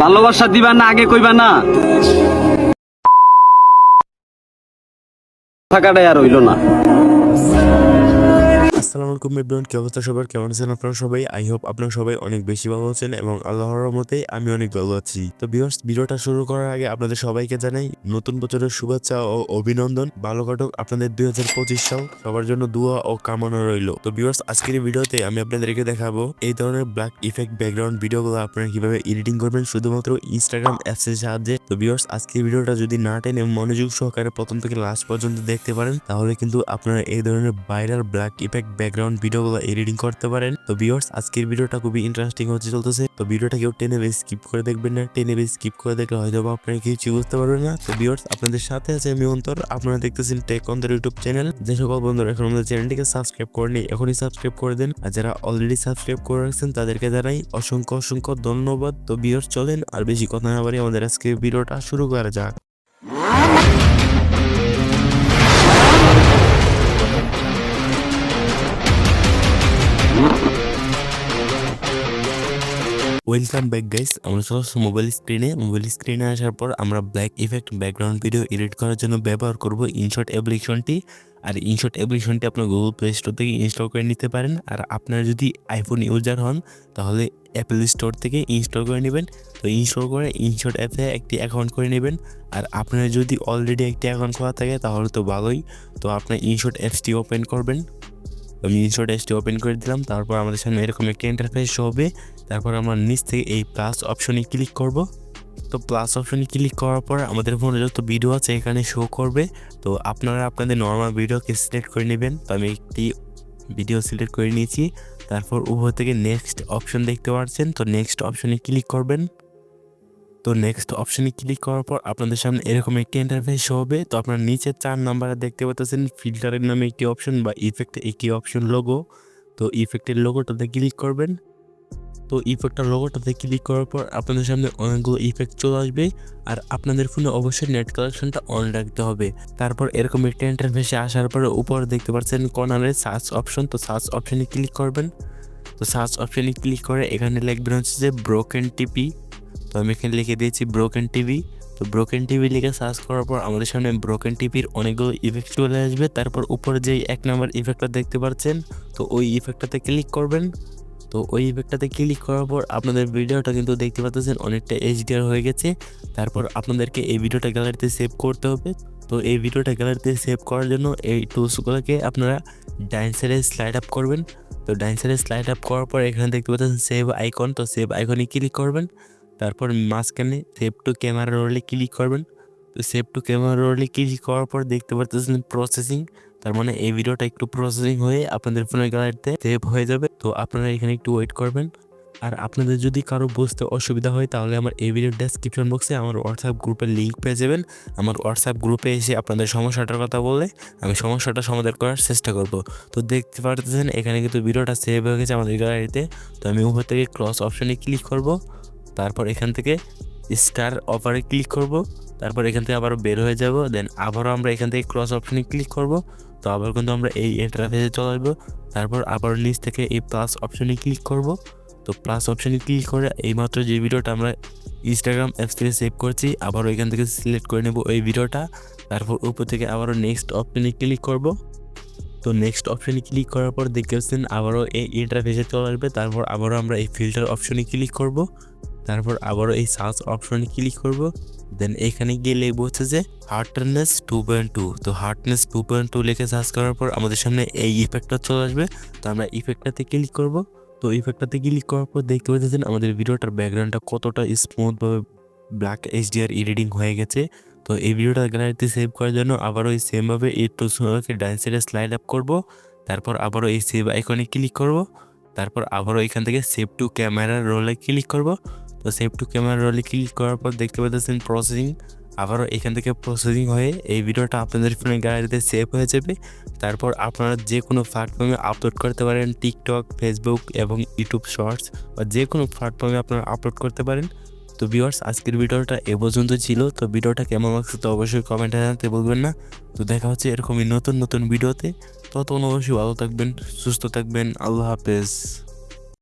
ভালোবাসা দিবা না আগে কইবা না, থাকাটাই আর হইল না। আসসালামু আলাইকুম এভরিওয়ান, কি অবস্থা সবার, কেমন আছেন আপনারা সবাই? আই হোপ আপনারা সবাই অনেক বেশি ভালো আছেন এবং আল্লাহর রহমতে আমি অনেক ভালো আছি। তো ভিউয়ার্স, ভিডিওটা শুরু করার আগে আপনাদের সবাইকে জানাই নতুন বছরের শুভেচ্ছা ও অভিনন্দন। ভালো কাটুক আপনাদের 2025 সাল, সবার জন্য দোয়া ও কামনা রইল। তো ভিউয়ার্স, আজকের এই ভিডিওতে আমি আপনাদেরকে দেখাবো এই ধরনের ব্ল্যাক ইফেক্ট ব্যাকগ্রাউন্ড ভিডিওগুলো আপনারা কিভাবে এডিটিং করবেন শুধুমাত্র ইনস্টাগ্রাম অ্যাপস এর সাহায্যে। তো ভিউয়ার্স, আজকের ভিডিওটা যদি না টেনে মনোযোগ সহকারে প্রথম থেকে লাস্ট পর্যন্ত দেখতে পারেন তাহলে কিন্তু আপনারা এই ধরনের ভাইরাল ব্ল্যাক ইফেক্ট ব্যাকগ্রাউন্ড ভিডিওগুলো এডিটিং করতে পারেন। তো ভিউয়ার্স, আজকের ভিডিওটা খুবই ইন্টারেস্টিং হতে চলতেছে। তো ভিডিওটা কেউ টেনে স্কিপ করে দেখবেন না, টেনে স্কিপ করে দেখলে হয়তো আপনারা কিছু বুঝতে পারবেন না। তো ভিউয়ার্স, আপনাদের সাথে আছে আমি অন্তর, আপনারা দেখতেছেন টেক অন্তর ইউটিউব চ্যানেল। যে সকল বন্ধুরা এখন আমাদের চ্যানেলটিকে সাবস্ক্রাইব করেনি এখনই সাবস্ক্রাইব করে দেন, আর যারা অলরেডি সাবস্ক্রাইব করে রাখছেন তাদেরকে জানাই অসংখ্য অসংখ্য ধন্যবাদ। তো ভিউয়ার্স, চলেন আর বেশি কথা না বাড়িয়ে আমাদের আজকে ভিডিওটা শুরু করা যাক। ওয়েলকাম ব্যাক গাইস, আমরা চলে আসছি মোবাইল স্ক্রিনে আসার পর আমরা black effect background video edit করার জন্য ব্যবহার করব ইনশট অ্যাপ্লিকেশনটি। আর ইনশট অ্যাপ্লিকেশনটি আপনার গুগল প্লে স্টোর থেকে ইনস্টল করে নিতে পারেন। আর আপনারা যদি আইফোন ইউজার হন তাহলে অ্যাপেল স্টোর থেকে ইনস্টল করে নেবেন। তো ইনস্টল করে ইনশট অ্যাপে একটি অ্যাকাউন্ট করে নেবেন। আর আপনার যদি অলরেডি একটি অ্যাকাউন্ট করা থাকে তাহলে তো ভালোই। তো আপনার ইনশট অ্যাপসটি ওপেন করবেন। আমি ইনশট অ্যাপসটি ওপেন করে দিলাম। তারপর আমাদের সামনে এরকম একটা ইন্টারফেস হবে। তারপর আমরা নিচ থেকে এই প্লাস অপশনে ক্লিক করব। তো প্লাস অপশনে ক্লিক করার পর আমাদের ফোনে যত ভিডিও আছে এখানে শো করবে। তো আপনারা আপনাদের নর্মাল ভিডিওকে সিলেক্ট করে নেবেন। তো আমি একটি ভিডিও সিলেক্ট করে নিয়েছি। তারপর উপর থেকে নেক্সট অপশন দেখতে পাচ্ছেন, তো নেক্সট অপশনে ক্লিক করবেন। তো নেক্সট অপশনে ক্লিক করার পর আপনাদের সামনে এরকম একটি ইন্টারফেস হবে। তো আপনারা নিচে 4 নাম্বারে দেখতে পাচ্ছেন ফিল্টারের নামে একটি অপশন বা ইফেক্টে একটি অপশন লোগো। তো ইফেক্টের লোগোটাতে ক্লিক করবেন। তো ইফেক্টের লোগোটাতে ক্লিক করার পর আপনাদের সামনে অনেকগুলো ইফেক্ট চলে আসবে। আর আপনাদের ফোনে অবশ্যই নেট কানেকশনটা অন রাখতে হবে। তারপর এরকম একটা ইন্টারফেসে আসার পরে উপরে দেখতে পাচ্ছেন কর্নারে সার্চ অপশন, তো সার্চ অপশনে ক্লিক করবেন। তো সার্চ অপশনে ক্লিক করে এখানে লিখবেন হচ্ছে যে ব্রোকেন টিপি। তো আমি এখানে লিখে দিয়েছি ব্রোকেন টিভি। তো ব্রোকেন টিভি লিখে সার্চ করার পর আমাদের সামনে ব্রোকেন টিভির অনেকগুলো ইফেক্ট চলে আসবে। তারপর উপরে যেই 1 নাম্বার ইফেক্টটা দেখতে পাচ্ছেন, তো ওই ইফেক্টটাতে ক্লিক করবেন। তো ওই ইফেক্টটাতে ক্লিক করার পর আপনাদের ভিডিওটা কিন্তু দেখতে পাচ্ছেন অনেকটা এইচডিআর হয়ে গেছে। তারপর আপনাদেরকে এই ভিডিওটা গ্যালারিতে সেভ করতে হবে। তো এই ভিডিওটা গ্যালারিতে সেভ করার জন্য এই টুলসগুলোকে আপনারা ডাইন সাইডে স্লাইড আপ করবেন। তো ডাইন সাইডে স্লাইড আপ করার পর এখানে দেখতে পাচ্ছেন সেভ আইকন, তো সেভ আইকনে ক্লিক করবেন। তারপর মাঝখানে সেভ টু ক্যামেরা রোলে ক্লিক করবেন। তো সেভ টু ক্যামেরা রোলে ক্লিক করার পর দেখতে পাচ্ছেন প্রসেসিং, তার মানে এই ভিডিওটা একটু প্রসেসিং হয়ে আপনাদের ফোনের গ্যালারিতে সেভ হয়ে যাবে। তো আপনারা এখানে একটু ওয়েট করবেন। আর আপনাদের যদি কারো বুঝতে অসুবিধা হয় তাহলে আমার এই ভিডিওর ডেসক্রিপশন বক্সে আমার হোয়াটসঅ্যাপ গ্রুপের লিঙ্ক পেয়ে যাবেন। আমার হোয়াটসঅ্যাপ গ্রুপে এসে আপনাদের সমস্যাটার কথা বললে আমি সমস্যাটা সমাধান করার চেষ্টা করব। তো দেখতে পাচ্ছেন এখানে কিন্তু ভিডিওটা সেভ হয়ে গেছে আমাদের গ্যালারিতে। তো আমি উপর থেকে ক্রস অপশনে ক্লিক করব। তারপর এখান থেকে স্টার অফারে ক্লিক করব। তারপর এখান থেকে আবারও বের হয়ে যাব। দেন আবারও আমরা এখান থেকে ক্রস অপশনে ক্লিক করব। তো আবার কিন্তু আমরা এই ইন্টারফেসে চলে আসবো। তারপর আবার নিচ থেকে এই প্লাস অপশনে ক্লিক করব। তো প্লাস অপশনে ক্লিক করে এইমাত্র যে ভিডিওটা আমরা ইনস্টাগ্রাম অ্যাপস থেকে সেভ করছি আবারও এখান থেকে সিলেক্ট করে নেব এই ভিডিওটা। তারপর উপর থেকে আবারও নেক্সট অপশনে ক্লিক করব। তো নেক্সট অপশনে ক্লিক করার পর দেখতে পাচ্ছেন আবারও এই ইন্টারফেসে চলে আসবে। তারপর আবারও আমরা এই ফিল্টার অপশনে ক্লিক করব। তারপর আবারও এই সার্চ অপশনে ক্লিক করব। দেন এখানে গিয়ে লিখবো হচ্ছে যে হার্ডনেস 2.2। তো হার্ডনেস 2.2 লিখে সার্চ করার পর আমাদের সামনে এই ইফেক্টটা চলে আসবে। তো আমরা ইফেক্টটাতে ক্লিক করব। তো ইফেক্টটাতে ক্লিক করার পর দেখতে পাচ্ছেন আমাদের ভিডিওটার ব্যাকগ্রাউন্ডটা কতটা স্মুথভাবে ব্ল্যাক এইচডিআর এডিটিং হয়ে গেছে। তো এই ভিডিওটা গ্যালারিতে সেভ করার জন্য আবারও এই সেমভাবে এই টুলসগুলোকে ডান সাইডে স্লাইড আপ করব। তারপর আবারও এই সেভ আইকনে ক্লিক করব। তারপর আবারও এখান থেকে সেভ টু ক্যামেরা রোলে ক্লিক করব। তো সেভ টু ক্যামেরা রোলে ক্লিক করার পর দেখতে পাচ্ছেন প্রসেসিং। আবারও এখান থেকে প্রসেসিং হয়ে এই ভিডিওটা আপনাদের ফোনের গ্যালারিতে সেভ হয়ে যাবে। তারপর আপনারা যে কোনো প্ল্যাটফর্মে আপলোড করতে পারেন, টিকটক, ফেসবুক এবং ইউটিউব শর্টস বা যে কোনো প্ল্যাটফর্মে আপনারা আপলোড করতে পারেন। তো ভিউয়ার্স, আজকের ভিডিওটা এ পর্যন্ত ছিল। তো ভিডিওটা কেমন লাগছে তো অবশ্যই কমেন্টে জানাতে বলবেন না। তো দেখা হচ্ছে এরকমই নতুন নতুন ভিডিওতে। ততক্ষণ অবশ্যই ভালো থাকবেন, সুস্থ থাকবেন। আল্লাহ হাফেজ।